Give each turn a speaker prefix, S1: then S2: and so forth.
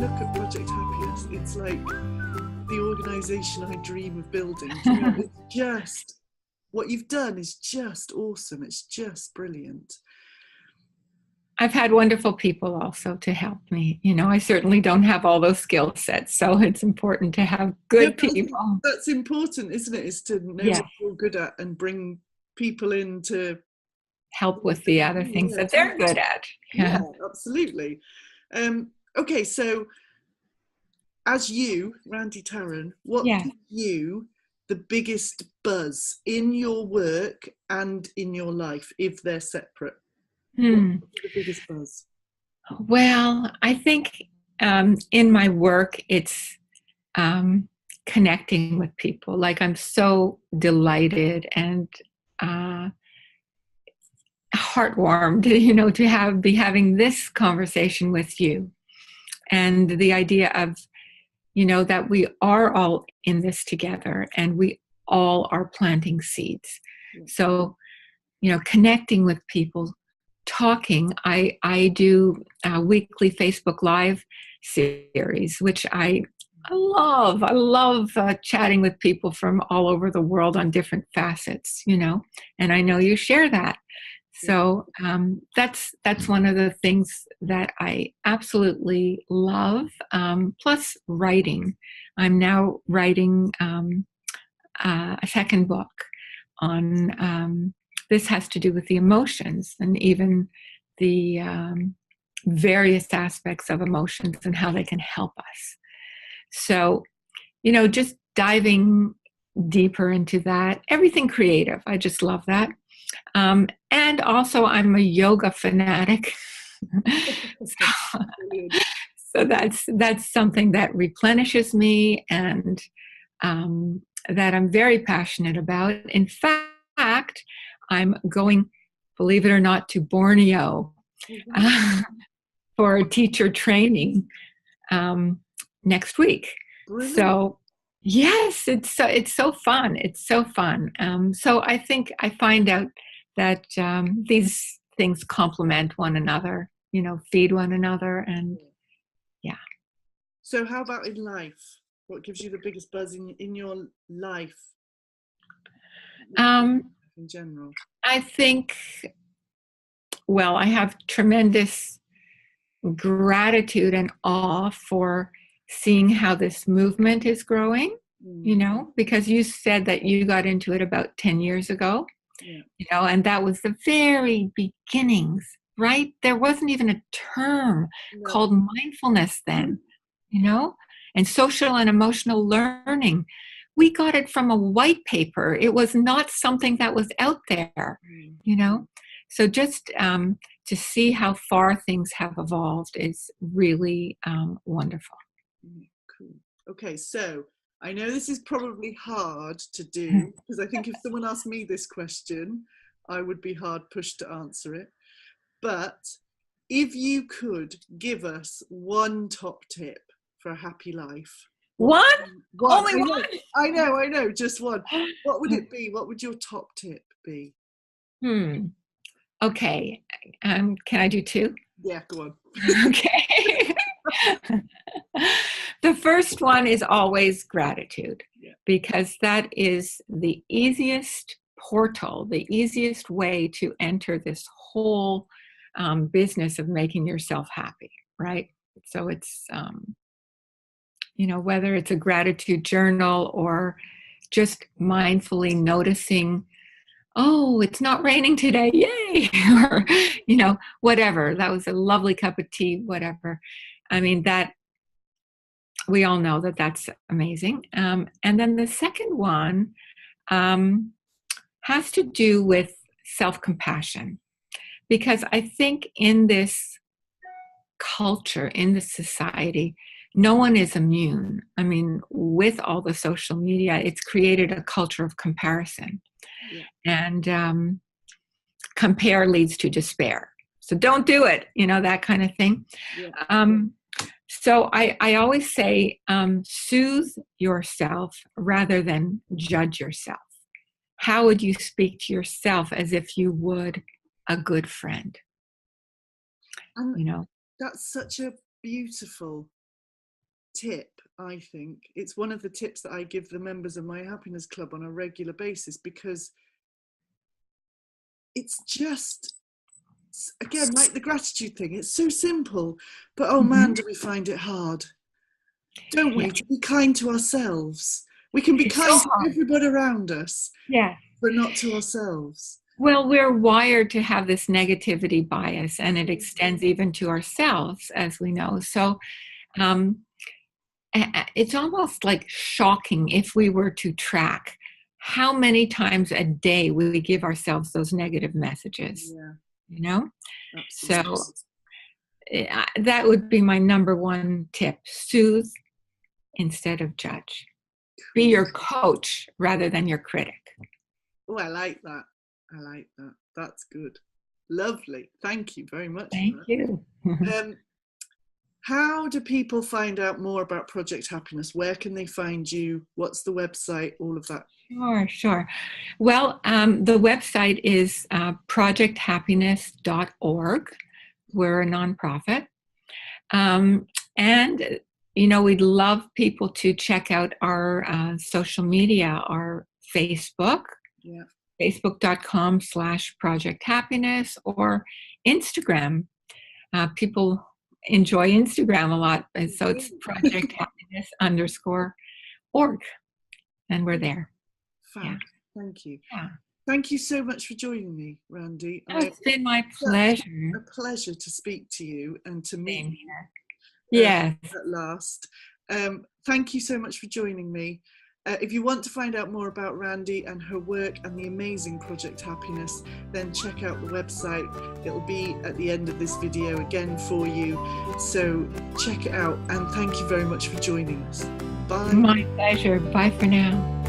S1: look at Project Happiness, it's like the organisation I dream of building. Do you know, it's just, what you've done is just awesome. It's just brilliant.
S2: I've had wonderful people also to help me. You know, I certainly don't have all those skill sets, so it's important to have
S1: Yeah,
S2: good
S1: but I think
S2: people.
S1: that's important, isn't it? Is to know
S2: Yeah,
S1: what you're good at and bring people in to,
S2: help with the other things
S1: yeah,
S2: that they're good at.
S1: yeah,
S2: Yeah.
S1: absolutely. Okay, so as you, Randy Taran, what
S2: Yeah.
S1: gives you the biggest buzz in your work and in your life, if they're separate? What
S2: Hmm.
S1: gives you the biggest buzz?
S2: Well, I think in my work, it's um, connecting with people. Like I'm so delighted and uh, heartwarmed, you know, to be having this conversation with you, and the idea of, you know, that we are all in this together and we all are planting seeds.
S1: Yeah.
S2: So, you know, connecting with people, talking. I do a weekly Facebook Live series, which I love. I love chatting with people from all over the world on different facets, you know, and I know you share that.
S1: Yeah.
S2: So that's one of the things that I absolutely love. Plus writing. I'm now writing a second book on this has to do with the emotions and even the various aspects of emotions and how they can help us. So, you know, just diving deeper into that, everything creative. I just love that. And also, I'm a yoga fanatic. so,
S1: Brilliant.
S2: so that's something that replenishes me and that I'm very passionate about. In fact, I'm going, believe it or not, to Borneo
S1: Mhm.
S2: for teacher training um, next week.
S1: Brilliant.
S2: So yes, it's so fun. It's so fun. So I think I find out that these things complement one another. You know, feed one another, and yeah.
S1: So how about in life? What gives you the biggest buzz in your life
S2: Um,
S1: in general?
S2: I think. Well, I have tremendous gratitude and awe for seeing how this movement is growing, you
S1: Mm,
S2: know, because you said that you got into it about 10 years ago,
S1: yeah.
S2: you know, and that was the very beginnings, right? There wasn't even a term
S1: No.
S2: called mindfulness then, you know, and social and emotional learning. We got it from a white paper. It was not something that was out there,
S1: Mm,
S2: you know. So just to see how far things have evolved is really wonderful.
S1: cool. Okay, so I know this is probably hard to do because I think if someone asked me this question, I would be hard pushed to answer it. But if you could give us one top tip for a happy life, what
S2: One?
S1: one?
S2: Only
S1: I know, just one. What would
S2: one?
S1: it be? What would your top tip be?
S2: Hmm. Okay. Can I do two?
S1: Yeah, go on.
S2: Okay. The first one is always gratitude,
S1: Yeah,
S2: because that is the easiest portal, the easiest way to enter this whole business of making yourself happy, right? So it's, you know, whether it's a gratitude journal or just mindfully noticing, oh, it's not raining today, yay, or, you know, whatever. That was a lovely cup of tea, whatever. I mean, that we all know that that's amazing. And then the second one um, has to do with self compassion, because I think in this culture, in this society, no one is immune. I mean, with all the social media, it's created a culture of comparison.
S1: yeah,
S2: And compare leads to despair. So don't do it, you know, that kind of thing.
S1: yeah.
S2: Um, so I always say, soothe yourself rather than judge yourself. How would you speak to yourself as if you would a good friend?
S1: And
S2: You know,
S1: that's such a beautiful tip, I think. It's one of the tips that I give the members of my happiness club on a regular basis, because it's just, again, like the gratitude thing, it's so simple, but oh man, do we find it hard, don't we?
S2: Yeah.
S1: To be kind to ourselves. We can be
S2: It's
S1: kind
S2: so
S1: to
S2: hard.
S1: everybody around us,
S2: Yeah.
S1: but not to ourselves.
S2: Well, we're wired to have this negativity bias, and it extends even to ourselves, as we know. So um, it's almost like shocking if we were to track how many times a day we give ourselves those negative messages,
S1: Yeah,
S2: you know?
S1: absolutely.
S2: So that would be my number one tip: soothe instead of judge. Be
S1: Cool.
S2: your coach rather than your critic.
S1: Oh, I like that. I like that. That's good. Lovely. Thank you very much
S2: Thank
S1: for
S2: you.
S1: that. How do people find out more about Project Happiness? Where can they find you? What's the website? All of that.
S2: Sure. Well, the website is projecthappiness.org. We're a nonprofit. And, we'd love people to check out our social media, our Facebook,
S1: Yeah.
S2: facebook.com/Project Happiness, or Instagram. People enjoy Instagram a lot. And so it's Project Happiness _org. And we're there.
S1: Fab.
S2: Yeah.
S1: Thank you.
S2: Yeah.
S1: Thank you so much for joining me, Randy.
S2: It's been my pleasure.
S1: A pleasure to speak to you and to meet
S2: Same
S1: you
S2: here. Yes.
S1: at last. Thank you so much for joining me. If you want to find out more about Randy and her work and the amazing Project Happiness, then check out the website. It'll be at the end of this video again for you. So check it out, and thank you very much for joining us. Bye.
S2: My pleasure. Bye for now.